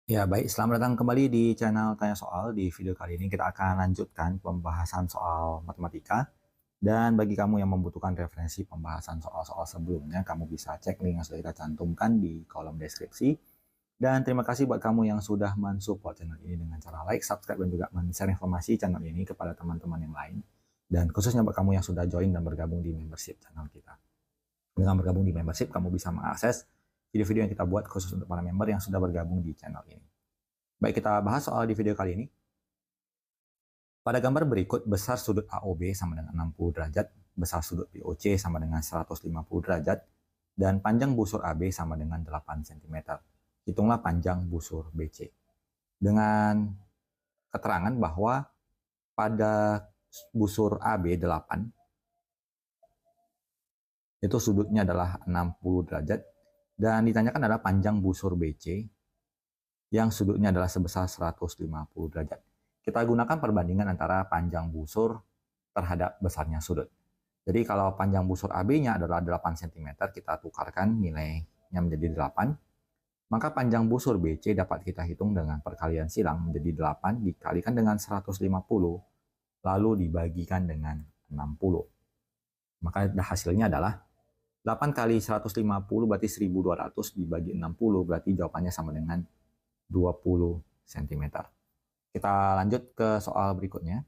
Ya, baik. Selamat datang kembali di channel Tanya Soal. Di video kali ini kita akan lanjutkan pembahasan soal matematika. Dan bagi kamu yang membutuhkan referensi pembahasan soal-soal sebelumnya, kamu bisa cek link yang sudah kita cantumkan di kolom deskripsi. Dan terima kasih buat kamu yang sudah mensupport channel ini dengan cara like, subscribe, dan juga men-share informasi channel ini kepada teman-teman yang lain. Dan khususnya buat kamu yang sudah join dan bergabung di membership channel kita. Dengan bergabung di membership, kamu bisa mengakses video-video yang kita buat khusus untuk para member yang sudah bergabung di channel ini. Baik, kita bahas soal di video kali ini. Pada gambar berikut, besar sudut AOB sama dengan 60 derajat, besar sudut BOC sama dengan 150 derajat, dan panjang busur AB sama dengan 8 cm. Hitunglah panjang busur BC. Dengan keterangan bahwa pada busur AB 8, itu sudutnya adalah 60 derajat, dan ditanyakan adalah panjang busur BC yang sudutnya adalah sebesar 150 derajat. Kita gunakan perbandingan antara panjang busur terhadap besarnya sudut. Jadi kalau panjang busur AB-nya adalah 8 cm, kita tukarkan nilainya menjadi 8, maka panjang busur BC dapat kita hitung dengan perkalian silang menjadi 8 dikalikan dengan 150, lalu dibagikan dengan 60. Maka hasilnya adalah 8 kali 150 berarti 1200 dibagi 60, berarti jawabannya sama dengan 20 cm. Kita lanjut ke soal berikutnya.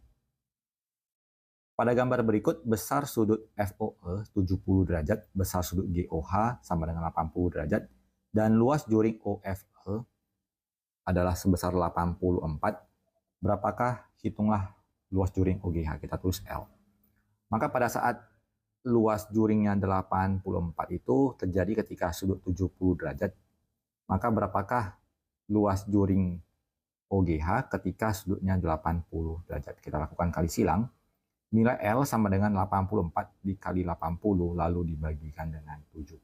Pada gambar berikut, besar sudut FOE 70 derajat, besar sudut GOH sama dengan 80 derajat, dan luas juring OFE adalah sebesar 84. Berapakah? Hitunglah luas juring OGH, kita tulis L. Maka pada saat luas juringnya 84 itu terjadi ketika sudut 70 derajat, maka berapakah luas juring OGH ketika sudutnya 80 derajat? Kita lakukan kali silang. Nilai L sama dengan 84 dikali 80 lalu dibagikan dengan 70.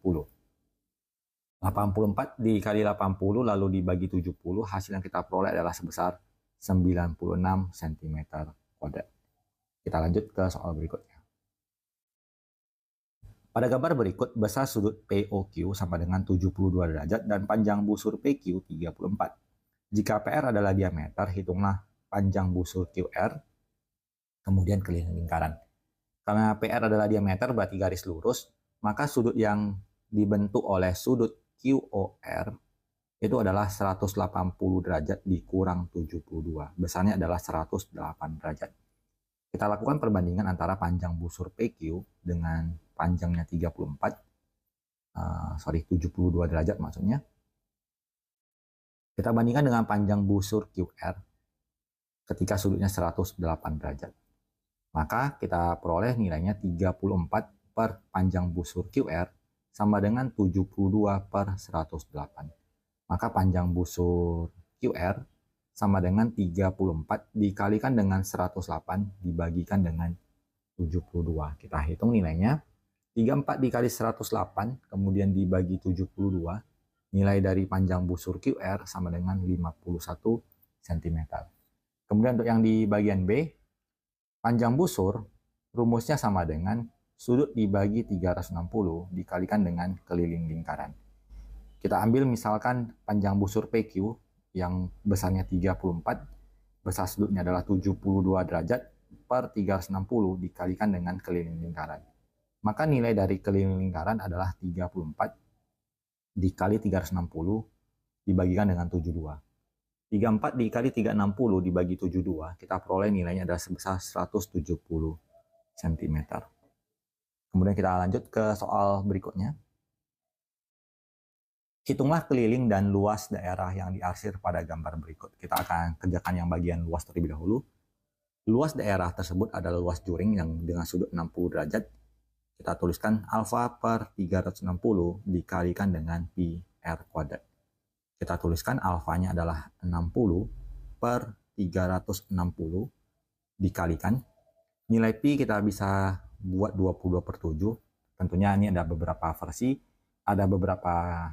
84 dikali 80 lalu dibagi 70, hasil yang kita peroleh adalah sebesar 96 cm kuadrat. Kita lanjut ke soal berikutnya. Pada gambar berikut, besar sudut POQ sama dengan 72 derajat dan panjang busur PQ 34. Jika PR adalah diameter, hitunglah panjang busur QR, kemudian keliling lingkaran. Karena PR adalah diameter berarti garis lurus, maka sudut yang dibentuk oleh sudut QOR itu adalah 180 derajat dikurang 72. Besarnya adalah 108 derajat. Kita lakukan perbandingan antara panjang busur PQ dengan panjangnya 72 derajat maksudnya. Kita bandingkan dengan panjang busur QR ketika sudutnya 108 derajat. Maka kita peroleh nilainya 34 per panjang busur QR sama dengan 72 per 108. Maka panjang busur QR sama dengan 34 dikalikan dengan 108 dibagikan dengan 72. Kita hitung nilainya. 34 dikali 108 kemudian dibagi 72. Nilai dari panjang busur QR sama dengan 51 cm. Kemudian untuk yang di bagian B, panjang busur rumusnya sama dengan sudut dibagi 360 dikalikan dengan keliling lingkaran. Kita ambil misalkan panjang busur PQ yang besarnya 34, besar sudutnya adalah 72 derajat per 360 dikalikan dengan keliling lingkaran. Maka nilai dari keliling lingkaran adalah 34 dikali 360 dibagikan dengan 72. 34 dikali 360 dibagi 72, kita peroleh nilainya adalah sebesar 170 cm. Kemudian kita lanjut ke soal berikutnya. Hitunglah keliling dan luas daerah yang diarsir pada gambar berikut. Kita akan kerjakan yang bagian luas terlebih dahulu. Luas daerah tersebut adalah luas juring yang dengan sudut 60 derajat. Kita tuliskan alfa per 360 dikalikan dengan pi r kuadrat. Kita tuliskan alfanya adalah 60 per 360 dikalikan. Nilai pi kita bisa buat 22 per 7. Tentunya ini ada beberapa versi. Ada beberapa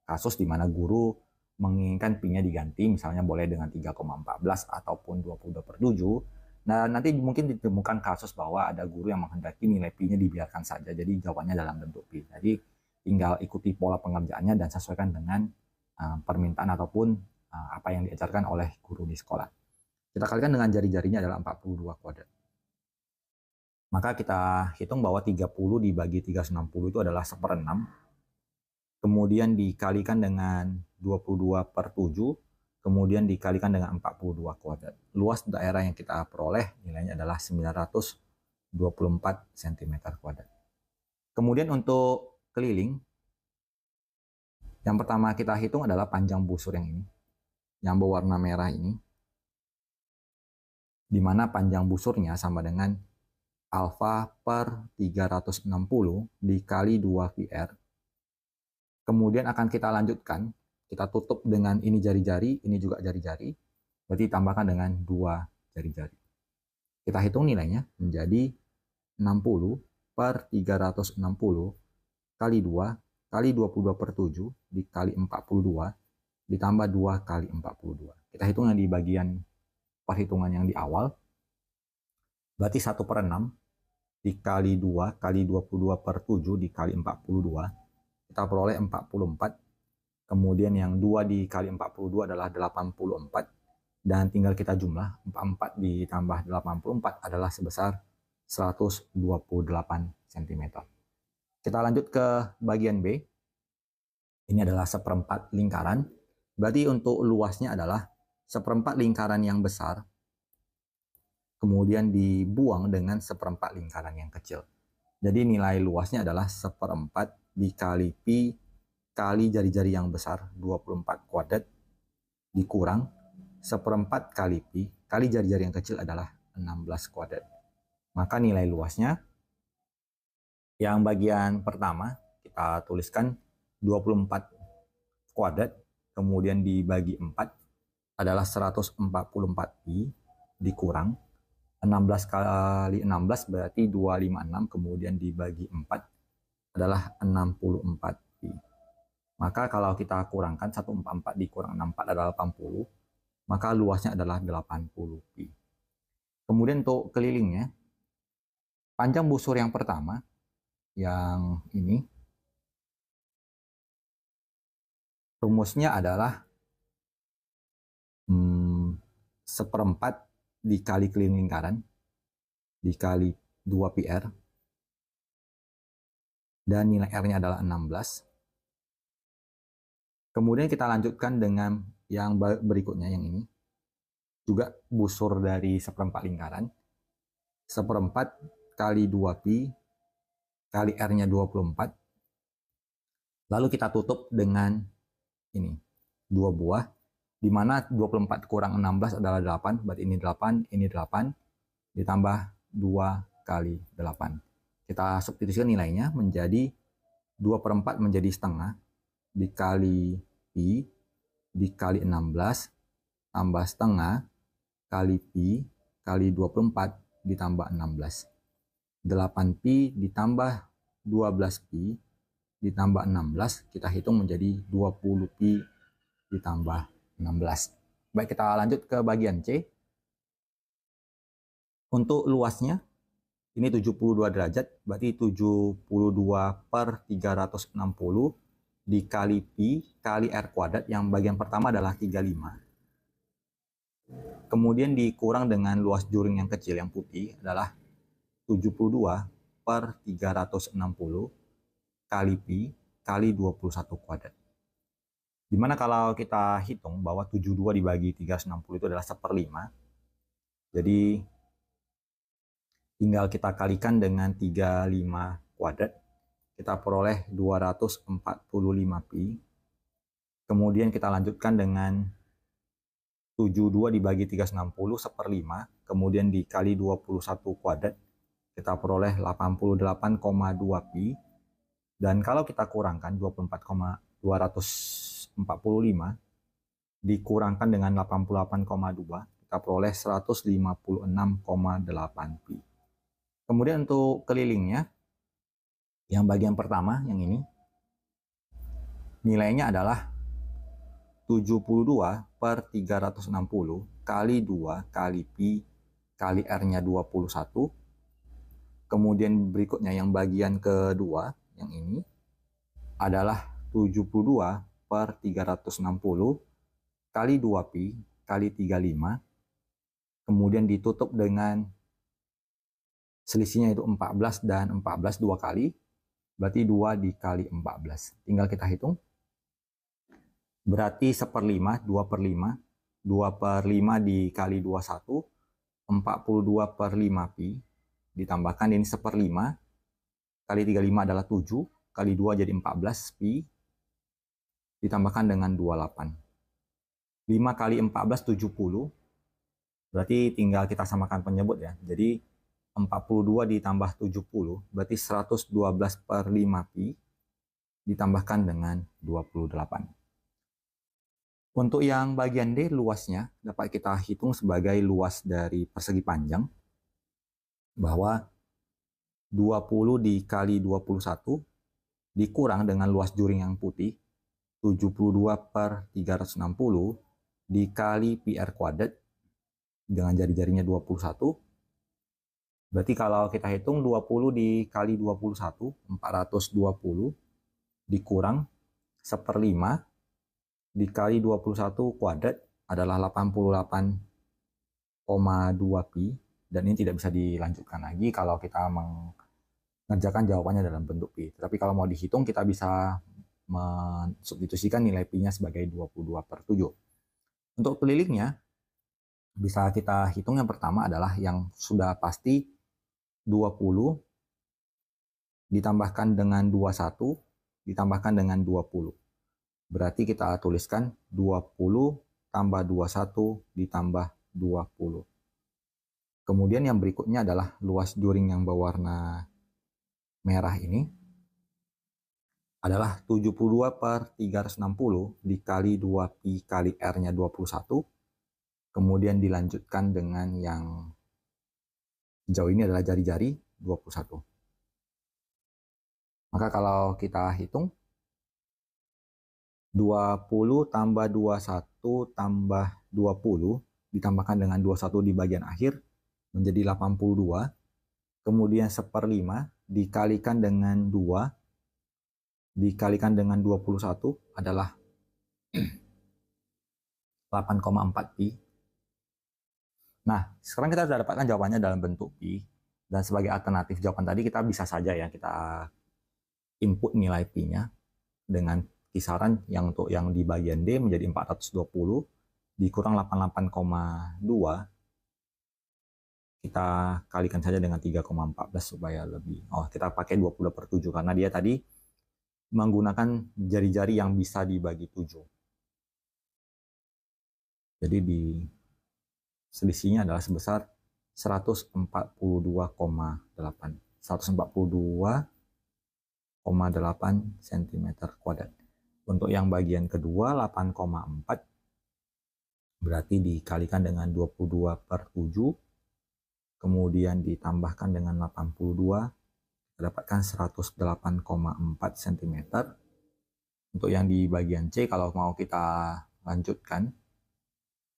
kasus di mana guru menginginkan pi-nya diganti. Misalnya boleh dengan 3,14 ataupun 22 per 7. Nah, nanti mungkin ditemukan kasus bahwa ada guru yang menghendaki nilai pi-nya dibiarkan saja. Jadi jawabannya dalam bentuk pi. Jadi tinggal ikuti pola pengerjaannya dan sesuaikan dengan permintaan ataupun apa yang diajarkan oleh guru di sekolah. Kita kalikan dengan jari-jarinya adalah 42 kuadrat. Maka kita hitung bahwa 30 dibagi 360 itu adalah 1/6. Kemudian dikalikan dengan 22 per 7. Kemudian dikalikan dengan 42 kuadrat. Luas daerah yang kita peroleh nilainya adalah 924 cm kuadrat. Kemudian untuk keliling, yang pertama kita hitung adalah panjang busur yang ini, yang berwarna merah ini, di mana panjang busurnya sama dengan alfa per 360 dikali 2 PR. Kemudian akan kita lanjutkan, kita tutup dengan ini jari-jari, ini juga jari-jari, berarti tambahkan dengan 2 jari-jari. Kita hitung nilainya menjadi 60 per 360 kali 2 kali 22 per 7 dikali 42 ditambah 2 kali 42. Kita hitung yang di bagian perhitungan yang di awal, berarti 1/6 dikali 2 kali 22 per 7 dikali 42, kita peroleh 44. Kemudian yang 2 dikali 42 adalah 84, dan tinggal kita jumlah, 44 ditambah 84 adalah sebesar 128 cm. Kita lanjut ke bagian B. Ini adalah 1/4 lingkaran. Berarti untuk luasnya adalah 1/4 lingkaran yang besar, kemudian dibuang dengan 1/4 lingkaran yang kecil. Jadi nilai luasnya adalah 1/4 dikali pi kali jari-jari yang besar 24 kuadrat dikurang 1/4 kali pi kali jari-jari yang kecil adalah 16 kuadrat. Maka nilai luasnya yang bagian pertama kita tuliskan 24 kuadrat kemudian dibagi 4 adalah 144 pi dikurang 16 kali 16 berarti 256 kemudian dibagi 4 adalah 64 pi. Maka kalau kita kurangkan 144 dikurang 64 adalah 80, maka luasnya adalah 80 pi. Kemudian untuk kelilingnya, panjang busur yang pertama, yang ini, rumusnya adalah 1/4 dikali keliling lingkaran, dikali 2 PR, dan nilai R-nya adalah 16. Kemudian kita lanjutkan dengan yang berikutnya, yang ini. Juga busur dari 1/4 lingkaran. 1/4 kali 2 pi kali R-nya 24. Lalu kita tutup dengan ini, 2 buah, di mana 24 kurang 16 adalah 8, berarti ini 8, ditambah 2 kali 8. Kita substitusikan nilainya menjadi 2/4 menjadi setengah, dikali pi, dikali 16, tambah setengah, kali pi, kali 24, ditambah 16. 8 pi ditambah 12 pi, ditambah 16, kita hitung menjadi 20 pi ditambah 16. Baik, kita lanjut ke bagian C. Untuk luasnya, ini 72 derajat, berarti 72 per 360 dikali pi kali R kuadrat, yang bagian pertama adalah 35. Kemudian dikurang dengan luas juring yang kecil, yang putih, adalah 72 per 360 kali pi kali 21 kuadrat. Dimana kalau kita hitung bahwa 72 dibagi 360 itu adalah 1/5. Jadi tinggal kita kalikan dengan 35 kuadrat. Kita peroleh 245 pi. Kemudian kita lanjutkan dengan 72 dibagi 360 1/5. Kemudian dikali 21 kuadrat. Kita peroleh 88,2 pi. Dan kalau kita kurangkan 245 dikurangkan dengan 88,2, kita peroleh 156,8 pi. Kemudian untuk kelilingnya, yang bagian pertama, yang ini, nilainya adalah 72 per 360 kali 2 kali pi kali R-nya 21. Kemudian berikutnya yang bagian kedua, yang ini, adalah 72 per 360 kali 2pi kali 35, kemudian ditutup dengan selisihnya itu 14 dan 14 dua kali, berarti 2 dikali 14. Tinggal kita hitung. Berarti 1/5, 2/5, 2/5 dikali 21, 42/5pi, ditambahkan ini 1/5, kali 35 adalah 7, kali 2 jadi 14 pi, ditambahkan dengan 28. 5 kali 14, 70, berarti tinggal kita samakan penyebut ya. Jadi 42 ditambah 70, berarti 112/5pi, ditambahkan dengan 28. Untuk yang bagian D, luasnya dapat kita hitung sebagai luas dari persegi panjang, bahwa 20 dikali 21 dikurang dengan luas juring yang putih, 72/360 dikali pi r kuadrat, dengan jari-jarinya 21. Berarti kalau kita hitung 20 dikali 21, 420, dikurang 1/5 dikali 21 kuadrat adalah 88,2 pi, dan ini tidak bisa dilanjutkan lagi kalau kita mengerjakan jawabannya dalam bentuk pi. Tapi kalau mau dihitung, kita bisa mensubstitusikan nilai pi-nya sebagai 22/7. Untuk pelilingnya bisa kita hitung. Yang pertama adalah yang sudah pasti 20 ditambahkan dengan 21 ditambahkan dengan 20. Berarti kita tuliskan 20 tambah 21 ditambah 20. Kemudian yang berikutnya adalah luas juring yang berwarna merah ini adalah 72/360 dikali 2pi kali R-nya 21. Kemudian dilanjutkan dengan yang hijau ini adalah jari-jari 21. Maka kalau kita hitung, 20 tambah 21 tambah 20 ditambahkan dengan 21 di bagian akhir menjadi 82. Kemudian 1/5 dikalikan dengan 2 dikalikan dengan 21 adalah 8,4 pi. Nah, sekarang kita sudah dapatkan jawabannya dalam bentuk pi. Dan sebagai alternatif jawaban tadi, kita bisa saja ya kita input nilai pi-nya dengan kisaran yang untuk yang di bagian D menjadi 420 dikurang 88,2, kita kalikan saja dengan 3,14 supaya lebih. Kita pakai 20/7 karena dia tadi menggunakan jari-jari yang bisa dibagi 7. Jadi di selisihnya adalah sebesar 142,8 cm kuadrat. Untuk yang bagian kedua 8,4 berarti dikalikan dengan 22/7, kemudian ditambahkan dengan 82, kita dapatkan 108,4 cm. Untuk yang di bagian C, kalau mau kita lanjutkan,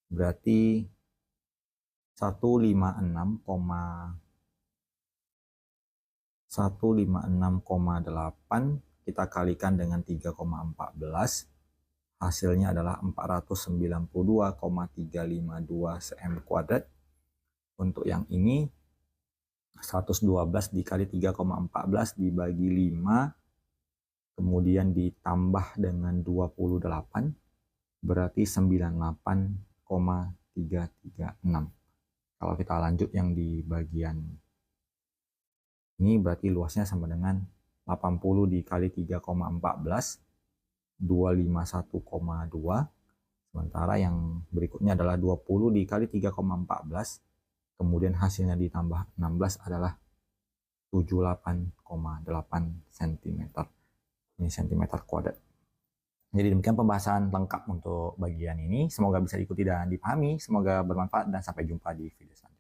berarti 156,8 kita kalikan dengan 3,14, hasilnya adalah 492,352 cm kuadrat. Untuk yang ini 112 dikali 3,14 dibagi 5, kemudian ditambah dengan 28, berarti 98,336. Kalau kita lanjut yang di bagian ini, berarti luasnya sama dengan 80 dikali 3,14, 251,2. Sementara yang berikutnya adalah 20 dikali 3,14, kemudian hasilnya ditambah 16 adalah 78,8 cm. Ini cm kuadrat. Jadi demikian pembahasan lengkap untuk bagian ini. Semoga bisa diikuti dan dipahami. Semoga bermanfaat dan sampai jumpa di video selanjutnya.